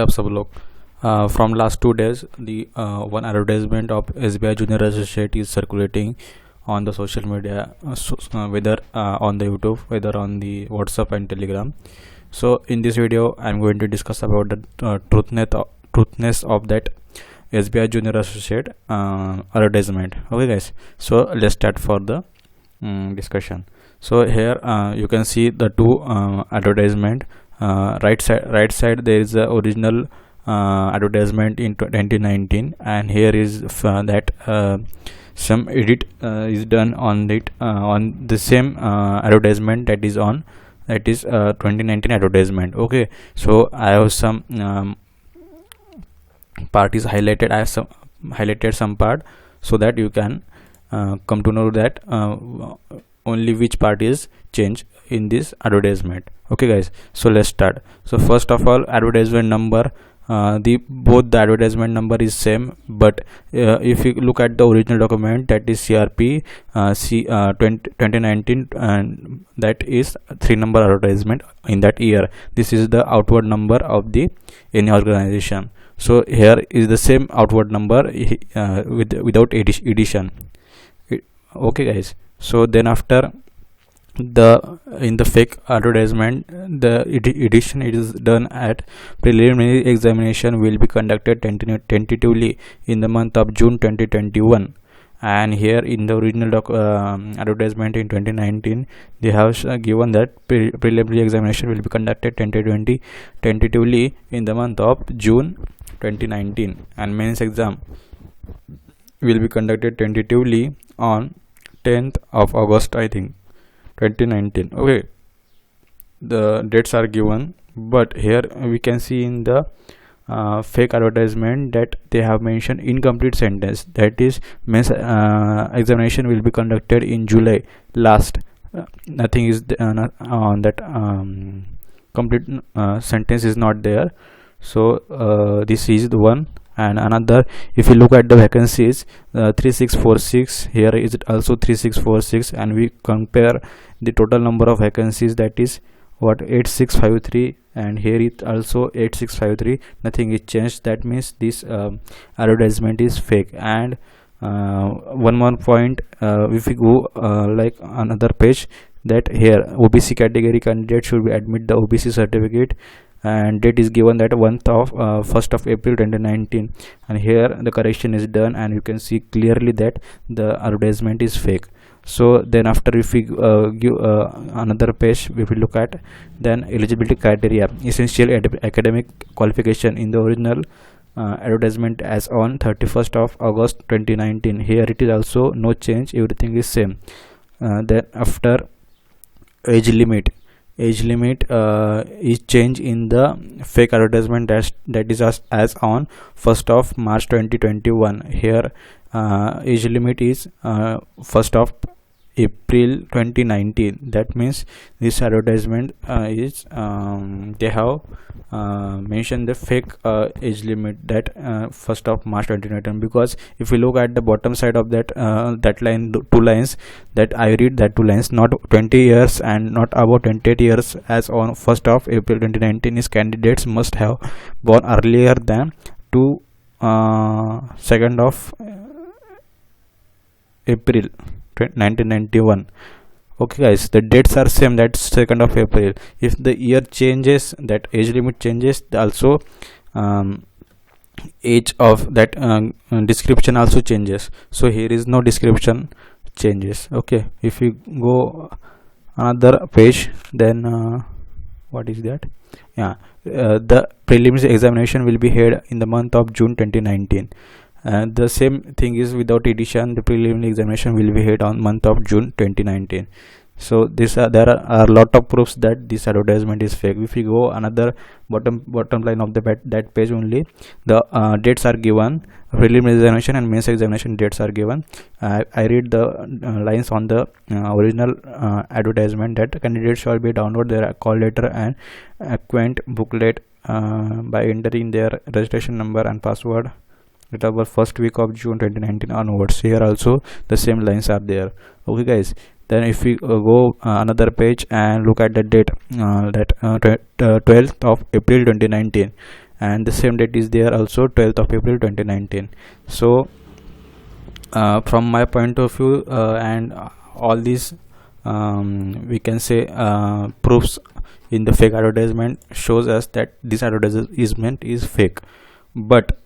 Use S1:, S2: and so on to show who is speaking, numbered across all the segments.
S1: आप सब लोग from last 2 days the one advertisement of SBI Junior Associate is circulating on the social media, whether on the YouTube, whether on the WhatsApp and Telegram. So in this video I'm going to discuss about the truthness of that SBI Junior Associate advertisement. Okay guys, so let's start for the discussion. So here you can see the two advertisement. Right side there is the original advertisement in 2019, and here is that some edit is done on it on the same advertisement that is 2019 advertisement. Okay, so I have some part is highlighted. I have some highlighted some part so that you can come to know that only which part is changed in this advertisement. Okay guys, so let's start. So first of all, advertisement number, both the advertisement number is same, but if you look at the original document, that is CRP 2019, and that is 3 number advertisement in that year. This is the outward number of the any organization. So here is the same outward number without addition. Okay guys, so then after in the fake advertisement, the edition is done at preliminary examination will be conducted tentatively in the month of June 2021. And here in the original advertisement in 2019, they have given that preliminary examination will be conducted tentatively in the month of June 2019, and mains exam will be conducted tentatively on 10th of August, I think, 2019. Okay, the dates are given, but here we can see in the fake advertisement that they have mentioned incomplete sentence, that is means examination will be conducted in July last. Nothing is on that complete sentence is not there. So this is the one. And another, if you look at the vacancies, 3646, here is also 3646, and we compare the total number of vacancies, that is what 8653, and here it also 8653. Nothing is changed. That means this advertisement is fake. And one more point, if we go like another page, that here OBC category candidate should be admit the OBC certificate, and date is given that 1st of April 2019, and here the correction is done, and you can see clearly that the advertisement is fake. So then after, if we give another page, if we look at then eligibility criteria, essential academic qualification in the original advertisement as on 31st of August 2019, here it is also no change, everything is same. Then after age limit is changed in the fake advertisement, that is as on 1st of March 2021. Here age limit is 1st of April 2019. That means this advertisement is they have mentioned the fake age limit, that 1st of March 2019, because if you look at the bottom side of that that line, 2 lines, that I read that 2 lines, not 20 years and not about 28 years as on 1st of April 2019 is candidates must have born earlier than 2nd of April 1991. Okay guys, the dates are same, that's 2nd of April. If the year changes, that age limit changes, also age of that description also changes. So here is no description changes. Okay, if you go another page, then what is that? Yeah, the preliminary examination will be held in the month of June 2019. The same thing is without addition, the preliminary examination will be held on month of June 2019. So there are a lot of proofs that this advertisement is fake. If you go another bottom line of that page, only the dates are given, preliminary examination and mains examination dates are given. I read the lines on the original advertisement, that candidates shall be download their call letter and acquaint booklet by entering their registration number and password at our first week of June 2019 onwards. Here also the same lines are there. Okay guys, then if we go another page and look at the date, that 12th of April 2019, and the same date is there also, 12th of April 2019. So from my point of view, and all these we can say proofs in the fake advertisement shows us that this advertisement is fake. But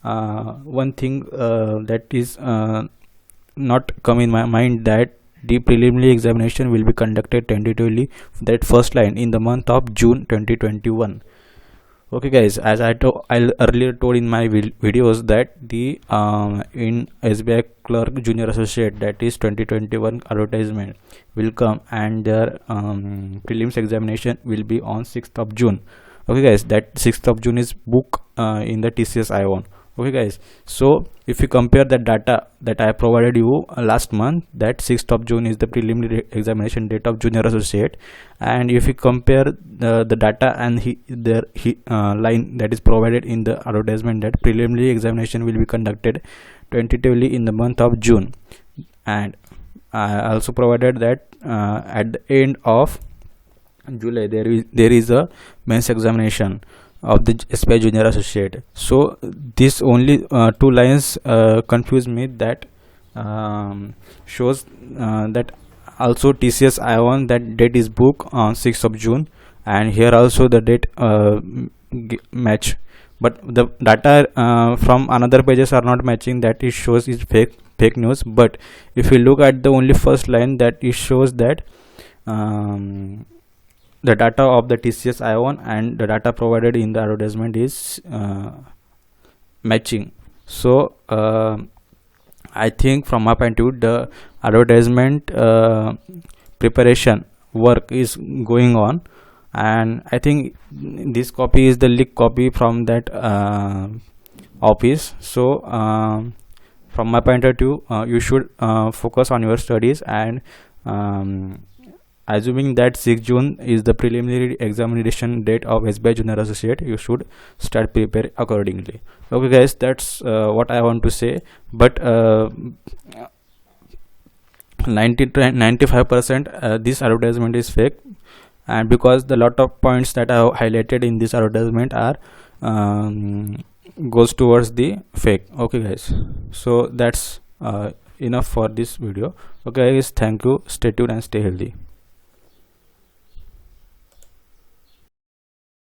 S1: one thing that is not come in my mind, that the preliminary examination will be conducted tentatively, that first line, in the month of June 2021. Okay guys, as I earlier told in my videos that the in SBI Clerk Junior Associate, that is 2021 advertisement will come, and their prelims examination will be on 6th of June. Okay guys, that 6th of June is book in the TCS I-1. Okay guys, so if you compare the data that I provided you last month, that 6th of June is the preliminary examination date of junior associate, and if you compare the data and line that is provided in the advertisement, that preliminary examination will be conducted tentatively in the month of June, and I also provided that at the end of July there is a mains examination of the SBI Junior Associate. So this only two lines confuse me, that shows that also TCS I-1, that date is booked on 6th of June, and here also the date match, but the data from another pages are not matching, that it shows is fake news. But if you look at the only first line, that it shows that the data of the TCS I-1 and the data provided in the advertisement is matching. So I think from my point of view, the advertisement preparation work is going on, and I think this copy is the leaked copy from that office. So from my point of view, you should focus on your studies, and assuming that 6th June is the preliminary examination date of SBI Junior Associate, you should start prepare accordingly. Okay guys, that's what I want to say. But 95% this advertisement is fake, and because the lot of points that I have highlighted in this advertisement are goes towards the fake. Okay guys, so that's enough for this video. Okay guys, thank you, stay tuned and stay healthy.